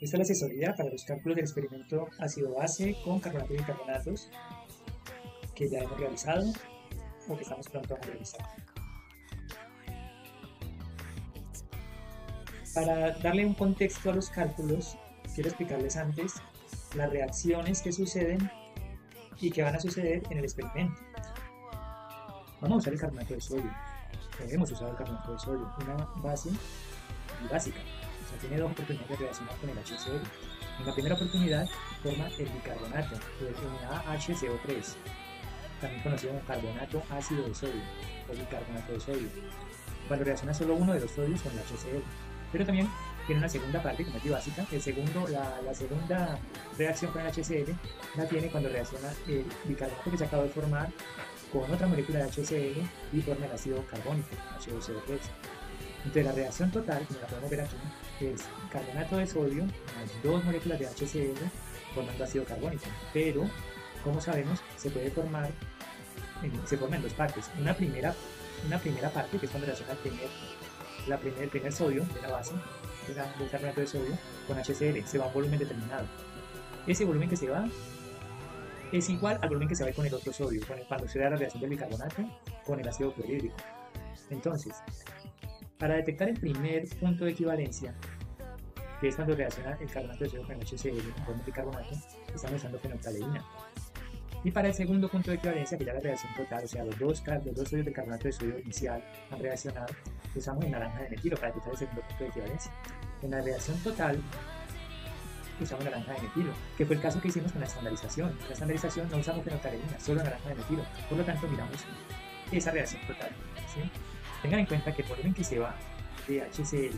Esta es la asesoría para los cálculos del experimento ácido-base con carbonatos y bicarbonatos que ya hemos realizado o que estamos pronto a realizar. Para darle un contexto a los cálculos, quiero explicarles antes las reacciones que suceden y que van a suceder en el experimento. Vamos a usar el carbonato de sodio. Hemos usado el carbonato de sodio, una base básica. O sea, tiene dos oportunidades de reaccionar con el HCl. En la primera oportunidad forma el bicarbonato, el HCO3, también conocido como carbonato ácido de sodio o bicarbonato de sodio, cuando reacciona solo uno de los sodios con el HCl. Pero también tiene una segunda parte, como es básica. La segunda reacción con el HCl la tiene cuando reacciona el bicarbonato que se acaba de formar con otra molécula de HCl y forma el ácido carbónico, HCO3. Entonces la reacción total, como la podemos ver aquí, es carbonato de sodio más dos moléculas de HCl formando ácido carbónico. Pero, como sabemos, se forma en dos partes. Una primera parte, que es cuando reacciona el primer sodio de la base, del carbonato de sodio, con HCl, se va a un volumen determinado. Ese volumen que se va es igual al volumen que se va con el otro sodio, cuando se da la reacción del bicarbonato con el ácido clorhídrico. Entonces, para detectar el primer punto de equivalencia, que es cuando reacciona el carbonato de sodio con el HCl con el bicarbonato, estamos usando fenolftaleína. Y para el segundo punto de equivalencia, que ya la reacción total, o sea, los dos sodios del carbonato de sodio inicial han reaccionado, usamos el naranja de metilo para detectar el segundo punto de equivalencia. En la reacción total, usamos naranja de metilo, que fue el caso que hicimos con la estandarización. En la estandarización no usamos fenolftaleína, solo naranja de metilo. Por lo tanto, miramos esa reacción total, ¿sí? Tengan en cuenta que el volumen que se va de HCl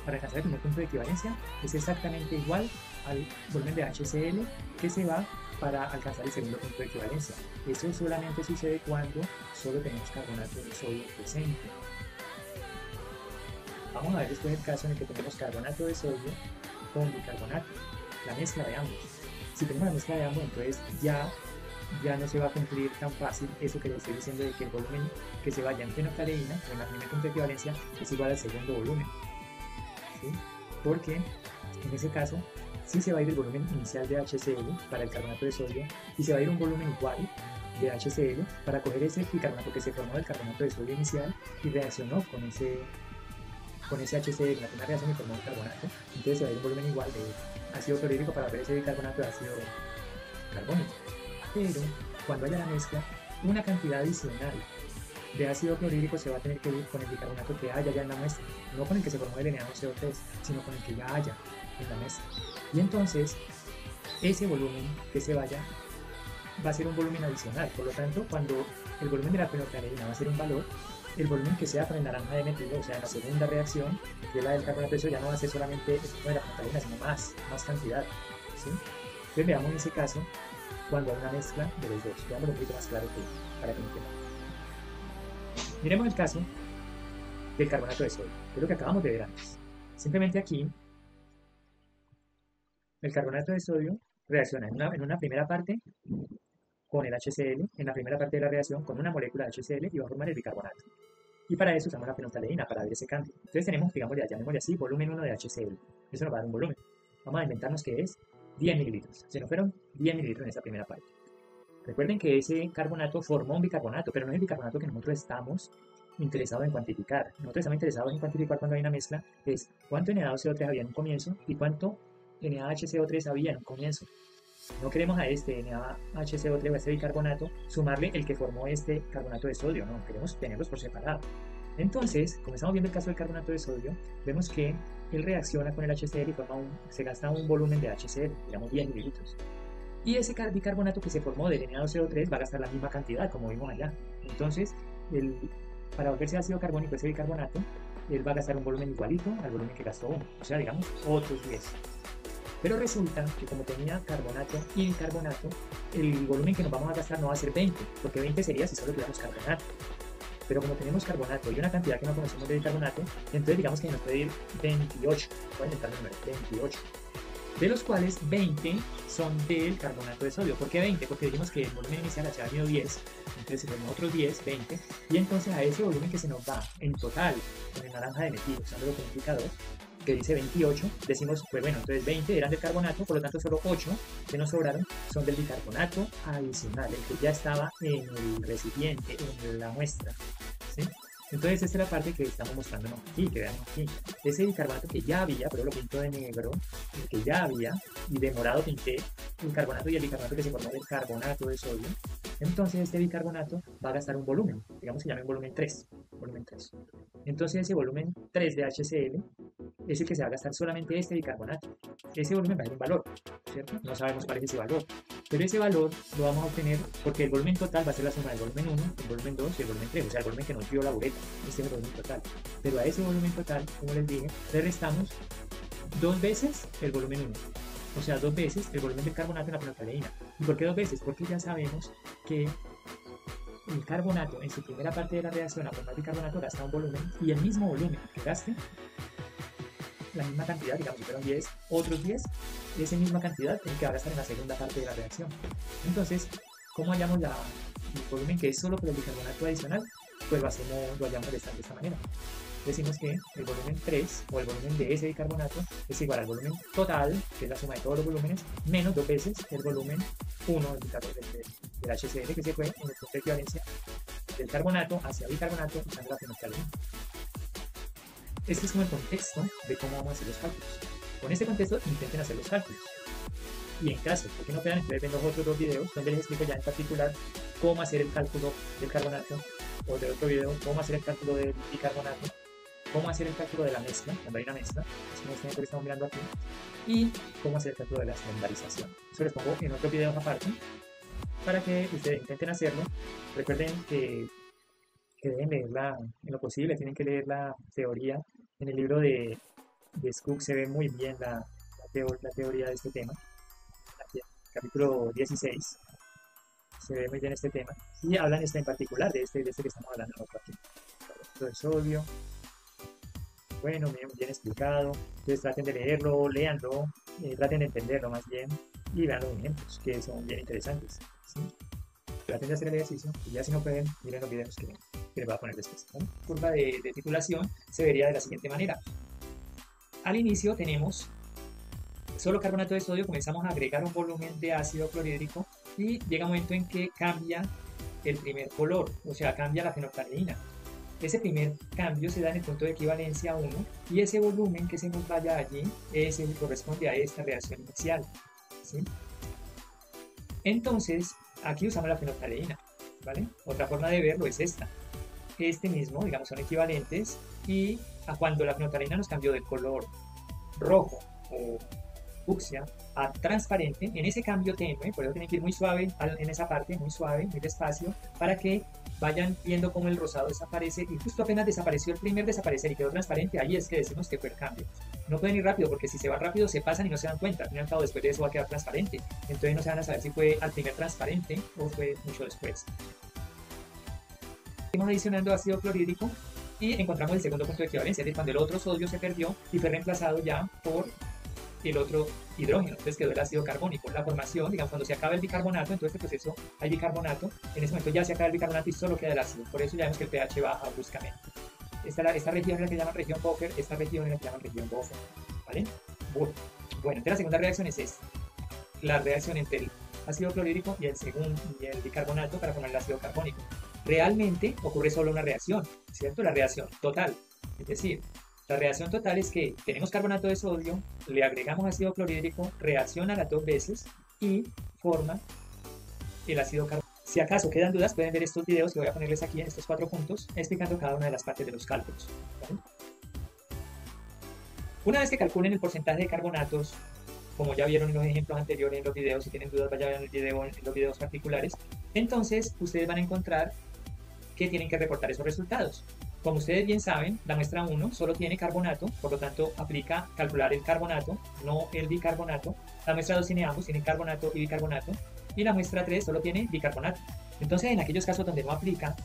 para alcanzar el primer punto de equivalencia es exactamente igual al volumen de HCl que se va para alcanzar el segundo punto de equivalencia. Eso solamente sucede cuando solo tenemos carbonato de sodio presente. Vamos a ver después el caso en el que tenemos carbonato de sodio con bicarbonato, la mezcla de ambos. Si tenemos la mezcla de ambos, entonces ya no se va a cumplir tan fácil eso que les estoy diciendo de que el volumen que se vaya en fenolftaleína o en el primer punto de equivalencia es igual al segundo volumen, ¿sí? Porque en ese caso sí se va a ir el volumen inicial de HCl para el carbonato de sodio y se va a ir un volumen igual de HCl para coger ese bicarbonato que se formó del carbonato de sodio inicial y reaccionó con ese HCl en la primera reacción y formó el carbonato. Entonces se va a ir un volumen igual de ácido clorhídrico para ver ese bicarbonato de ácido carbónico. Pero cuando haya la mezcla, una cantidad adicional de ácido clorhídrico se va a tener que ir con el bicarbonato que haya ya en la muestra, no con el que se formó el NaOCO3, sino con el que ya haya en la mezcla. Y entonces, ese volumen que se vaya va a ser un volumen adicional. Por lo tanto, cuando el volumen de la fenolftaleína va a ser un valor, el volumen que sea con el naranja de metilo, o sea, en la segunda reacción, que es la del carbonato de sodio, ya no va a ser solamente el volumen de la fenolftaleína, sino más cantidad, ¿sí? Entonces veamos en ese caso cuando hay una mezcla de los dos. Veámoslo un poquito más claro para que me entiendan. Miremos el caso del carbonato de sodio, que es lo que acabamos de ver antes. Simplemente aquí, el carbonato de sodio reacciona en una primera parte con el HCl, en la primera parte de la reacción con una molécula de HCl y va a formar el bicarbonato. Y para eso usamos la fenolftaleína, para ver ese cambio. Entonces tenemos, llamémosle así, volumen 1 de HCl. Eso nos va a dar un volumen. Vamos a inventarnos que es 10 mililitros. Se nos fueron 10 mililitros en esa primera parte. Recuerden que ese carbonato formó un bicarbonato, pero no es el bicarbonato que nosotros estamos interesados en cuantificar. Nosotros estamos interesados en cuantificar cuando hay una mezcla, es cuánto NaOCO3 había en un comienzo y cuánto NaHCO3 había en un comienzo. No queremos a este NaHCO3 o a este bicarbonato sumarle el que formó este carbonato de sodio, no, queremos tenerlos por separado. Entonces, como estamos viendo el caso del carbonato de sodio, vemos que él reacciona con el HCl y se gasta un volumen de HCl, digamos 10 mililitros. Y ese bicarbonato que se formó del NaOCO3 va a gastar la misma cantidad, como vimos allá. Entonces, para volverse ácido carbónico ese bicarbonato, él va a gastar un volumen igualito al volumen que gastó uno, o sea, digamos, otros 10. Pero resulta que como tenía carbonato y bicarbonato, el volumen que nos vamos a gastar no va a ser 20, porque 20 sería si solo tuviéramos carbonato. Pero como tenemos carbonato y una cantidad que no conocemos de bicarbonato, entonces digamos que nos puede ir 28, voy a inventar el número, 28. De los cuales 20 son del carbonato de sodio. ¿Por qué 20? Porque dijimos que el volumen inicial había sido 10, entonces se formó otros 10, 20, y entonces a ese volumen que se nos va en total con el naranja de metilo, usándolo como indicador, que dice 28, decimos, pues bueno, entonces 20 eran del carbonato, por lo tanto solo 8 que nos sobraron son del bicarbonato adicional, el que ya estaba en el recipiente, en la muestra, ¿sí? Entonces esta es la parte que estamos mostrando aquí, que veamos aquí. Ese bicarbonato que ya había, pero lo pinto de negro, el que ya había, y de morado pinté el carbonato y el bicarbonato que se formó del carbonato de sodio. Entonces este bicarbonato va a gastar un volumen, digamos que llame un volumen 3. Volumen 3. Entonces ese volumen 3 de HCl es el que se va a gastar solamente este bicarbonato. Ese volumen va a ser un valor, ¿cierto? No sabemos cuál es ese valor, pero ese valor lo vamos a obtener porque el volumen total va a ser la suma del volumen 1, el volumen 2 y el volumen 3, o sea, el volumen que nos dio la bureta. Este es el volumen total. Pero a ese volumen total, como les dije, le restamos 2 veces el volumen 1. O sea, 2 veces el volumen del carbonato en la fenolftaleína. ¿Y por qué 2 veces? Porque ya sabemos que el carbonato en su primera parte de la reacción a formar bicarbonato gasta un volumen y el mismo volumen que gaste, la misma cantidad, digamos si fueron 10, otros 10, esa misma cantidad tiene que va a gastar en la segunda parte de la reacción. Entonces, ¿cómo hallamos el volumen que es solo por el bicarbonato adicional? Pues lo hallamos de esta manera. Decimos que el volumen 3 o el volumen de ese bicarbonato es igual al volumen total, que es la suma de todos los volúmenes, menos 2 veces el volumen 1 del HCl, que se fue en el punto de equivalencia del carbonato hacia bicarbonato usando la fenolftaleína. Este es como el contexto de cómo vamos a hacer los cálculos. Con este contexto intenten hacer los cálculos. Y en caso de que no puedan, entonces ven los otros 2 videos donde les explico ya en particular cómo hacer el cálculo del carbonato, o de otro video cómo hacer el cálculo del bicarbonato, cómo hacer el cálculo de la mezcla, cuando hay una mezcla, como este que estamos mirando aquí, y cómo hacer el cálculo de la estandarización. Eso les pongo en otros videos aparte para que ustedes intenten hacerlo. Recuerden que deben leerla en lo posible, tienen que leer la teoría. En el libro de Skoog se ve muy bien la teoría de este tema. Aquí, capítulo 16, se ve muy bien este tema. Y hablan en particular de este que estamos hablando aquí. El sodio. Bueno, bien explicado. Entonces traten de leerlo, léanlo, traten de entenderlo más bien y vean los ejemplos que son bien interesantes, ¿sí? Traten de hacer el ejercicio y ya si no pueden, miren los videos que les voy a poner después, ¿no? La curva de titulación se vería de la siguiente manera. Al inicio tenemos solo carbonato de sodio, comenzamos a agregar un volumen de ácido clorhídrico y llega un momento en que cambia el primer color, o sea, cambia la fenolftaleína. Ese primer cambio se da en el punto de equivalencia 1 y ese volumen que se nos vaya allí es el que corresponde a esta reacción inicial, ¿sí? Entonces, aquí usamos la fenolftaleína, ¿vale? Otra forma de verlo es esta. Este mismo, digamos, son equivalentes y a cuando la fenolftaleína nos cambió del color rojo o fucsia a transparente, en ese cambio tenue, por eso tienen que ir muy suave en esa parte, muy suave, muy despacio, para que vayan viendo cómo el rosado desaparece y justo apenas desapareció el primer desaparecer y quedó transparente, ahí es que decimos que fue el cambio. No pueden ir rápido porque si se va rápido se pasan y no se dan cuenta, al fin y al cabo después de eso va a quedar transparente, entonces no se van a saber si fue al primer transparente o fue mucho después. Seguimos adicionando ácido clorhídrico y encontramos el segundo punto de equivalencia, es decir, cuando el otro sodio se perdió y fue reemplazado ya por el otro hidrógeno, entonces quedó el ácido carbónico. La formación, digamos, cuando se acaba el bicarbonato, en todo este proceso hay bicarbonato, en ese momento ya se acaba el bicarbonato y solo queda el ácido, por eso ya vemos que el pH baja bruscamente. Esta región es la que llaman región Bocher, esta región es la que llaman región Bocher, ¿vale? Bueno, entonces la segunda reacción es esta, la reacción entre el ácido clorhídrico y el bicarbonato para formar el ácido carbónico. Realmente ocurre solo una reacción, ¿cierto? La reacción total, es decir, la reacción total es que tenemos carbonato de sodio, le agregamos ácido clorhídrico, reacciona las 2 veces y forma el ácido carbónico. Si acaso quedan dudas, pueden ver estos videos que voy a ponerles aquí en estos 4 puntos, explicando cada una de las partes de los cálculos, ¿vale? Una vez que calculen el porcentaje de carbonatos, como ya vieron en los ejemplos anteriores en los videos, si tienen dudas vayan a ver el video en los videos particulares, entonces ustedes van a encontrar que tienen que reportar esos resultados. Como ustedes bien saben, la muestra 1 solo tiene carbonato, por lo tanto aplica calcular el carbonato, no el bicarbonato. La muestra 2 tiene ambos, tiene carbonato y bicarbonato. Y la muestra 3 solo tiene bicarbonato. Entonces, en aquellos casos donde no aplica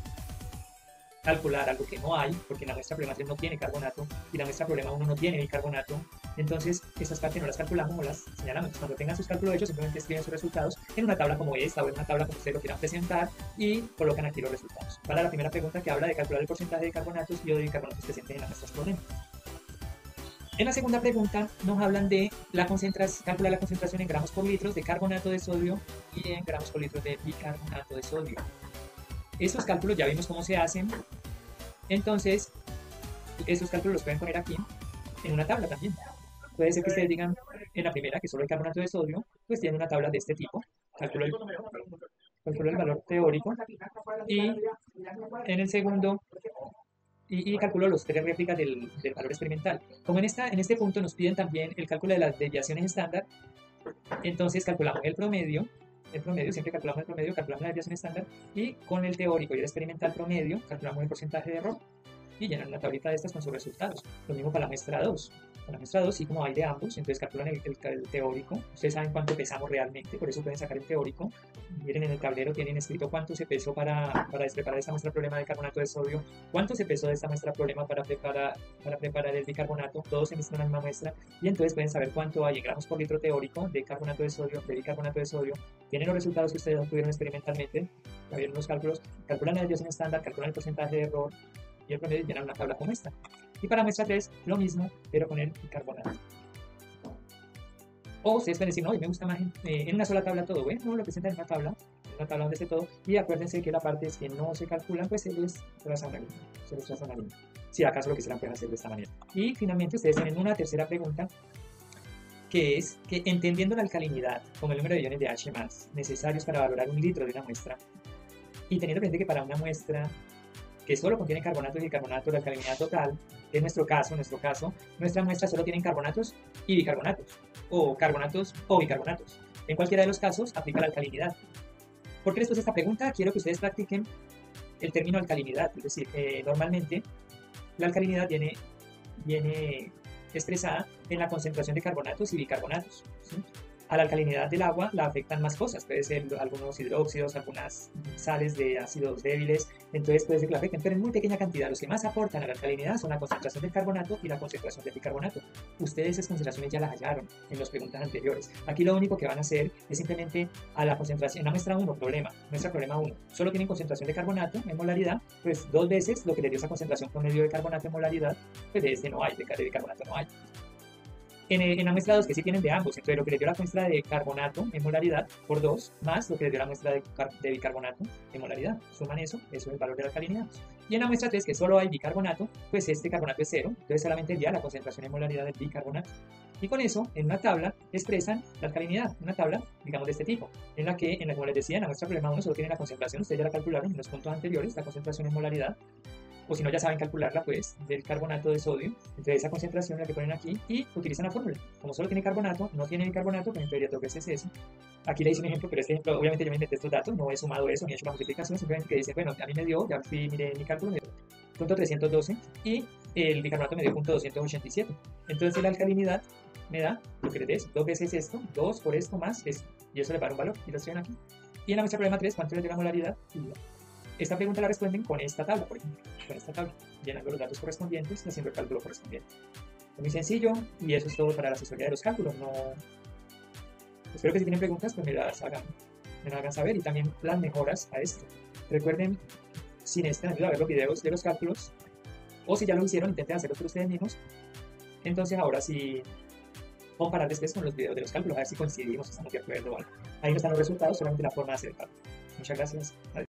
calcular algo que no hay, porque la muestra problema 3 no tiene carbonato y la muestra problema 1 no tiene bicarbonato, entonces estas partes no las calculamos o las señalamos. Cuando tengan sus cálculos hechos, simplemente escriben sus resultados en una tabla como esta o en una tabla como ustedes lo quieran presentar y colocan aquí los resultados. Para la primera pregunta que habla de calcular el porcentaje de carbonatos y o de bicarbonatos presentes en las muestras problemas. En la segunda pregunta nos hablan de calcular la concentración en gramos por litro de carbonato de sodio y en gramos por litro de bicarbonato de sodio. Estos cálculos ya vimos cómo se hacen, entonces estos cálculos los pueden poner aquí en una tabla también. Puede ser que ustedes digan en la primera que solo el carbonato de sodio, pues tiene una tabla de este tipo. Calculo el valor teórico y en el segundo y calculo los 3 réplicas del valor experimental. Como en este punto nos piden también el cálculo de las desviaciones estándar, entonces calculamos el promedio, siempre calculamos el promedio, calculamos la desviación estándar y con el teórico y el experimental promedio calculamos el porcentaje de error y llenan una tablita de estas con sus resultados. Lo mismo para la muestra 2. Para la muestra 2, sí, como hay de ambos, entonces calculan el teórico. Ustedes saben cuánto pesamos realmente, por eso pueden sacar el teórico. Miren en el tablero, tienen escrito cuánto se pesó para preparar esta muestra problema de carbonato de sodio, cuánto se pesó de esta muestra problema para preparar el bicarbonato, todos se mezclan en la misma muestra, y entonces pueden saber cuánto hay en gramos por litro teórico de carbonato de sodio, de bicarbonato de sodio. Tienen los resultados que ustedes obtuvieron experimentalmente, ya vieron los cálculos, calculan la desviación estándar, calculan el porcentaje de error, y el promedio llenan una tabla como esta. Y para muestra 3, lo mismo, pero con el bicarbonato. O ustedes pueden decir, no, me gusta más en una sola tabla todo, ¿ven? No, lo presentan en una tabla donde esté todo. Y acuérdense que las partes que no se calculan, pues se les traza una línea. Si acaso lo quisieran, pueden hacer de esta manera. Y finalmente ustedes tienen una tercera pregunta, que es que entendiendo la alcalinidad como el número de iones de H+, necesarios para valorar un litro de una muestra, y teniendo presente que para una muestra que solo contiene carbonatos y bicarbonatos, la alcalinidad total, que es nuestra muestra solo tiene carbonatos y bicarbonatos, o carbonatos o bicarbonatos. En cualquiera de los casos aplica la alcalinidad. ¿Por qué les puse esta pregunta? Quiero que ustedes practiquen el término alcalinidad, es decir, normalmente la alcalinidad viene expresada en la concentración de carbonatos y bicarbonatos, ¿sí? A la alcalinidad del agua la afectan más cosas, puede ser algunos hidróxidos, algunas sales de ácidos débiles, entonces puede ser que la afecten, pero en muy pequeña cantidad. Los que más aportan a la alcalinidad son la concentración del carbonato y la concentración del bicarbonato. Ustedes esas concentraciones ya las hallaron en las preguntas anteriores. Aquí lo único que van a hacer es simplemente a la concentración, en la muestra 1, muestra problema 1, solo tienen concentración de carbonato en molaridad, pues 2 veces lo que le dio esa concentración promedio de carbonato en molaridad, pues de este no hay, de bicarbonato no hay. En la muestra 2, que sí tienen de ambos, entonces lo que les dio la muestra de carbonato en molaridad por 2, más lo que les dio la muestra de bicarbonato en molaridad. Suman eso es el valor de la alcalinidad. Y en la muestra 3, que solo hay bicarbonato, pues este carbonato es 0, entonces solamente ya la concentración en molaridad del bicarbonato. Y con eso, en una tabla, expresan la alcalinidad, una tabla, digamos, de este tipo, en la que, como les decía, en la muestra problema 1 solo tienen la concentración, ustedes ya la calcularon en los puntos anteriores, la concentración en molaridad, o si no ya saben calcularla, pues, del carbonato de sodio, entonces esa concentración la que ponen aquí y utilizan la fórmula. Como solo tiene carbonato, no tiene bicarbonato, pues en teoría 2 veces eso. Aquí le hice un ejemplo, pero este ejemplo, obviamente yo me inventé estos datos, no he sumado eso, ni he hecho la multiplicación, simplemente que dice, bueno, a mí me dio, ya fui, miré mi cálculo, me dio punto 312 y el bicarbonato me dio punto 287. Entonces la alcalinidad me da lo que les dé eso, 2 veces esto, 2 por esto más esto, y eso le da un valor, y lo estoy aquí. Y en la muestra problema 3, ¿cuánto le dio la molaridad? Esta pregunta la responden con esta tabla, por ejemplo, con esta tabla, llenando los datos correspondientes y haciendo el cálculo correspondiente. Es muy sencillo y eso es todo para la asesoría de los cálculos. Espero que si tienen preguntas pues me las hagan saber y también las mejoras a esto. Recuerden, si necesitan ayuda a ver los videos de los cálculos o si ya lo hicieron, intenten hacerlo por ustedes mismos. Entonces ahora sí, comparar después con los videos de los cálculos, a ver si coincidimos, estamos de acuerdo o algo. Ahí no están los resultados, solamente la forma de hacer el cálculo. Muchas gracias. Adiós.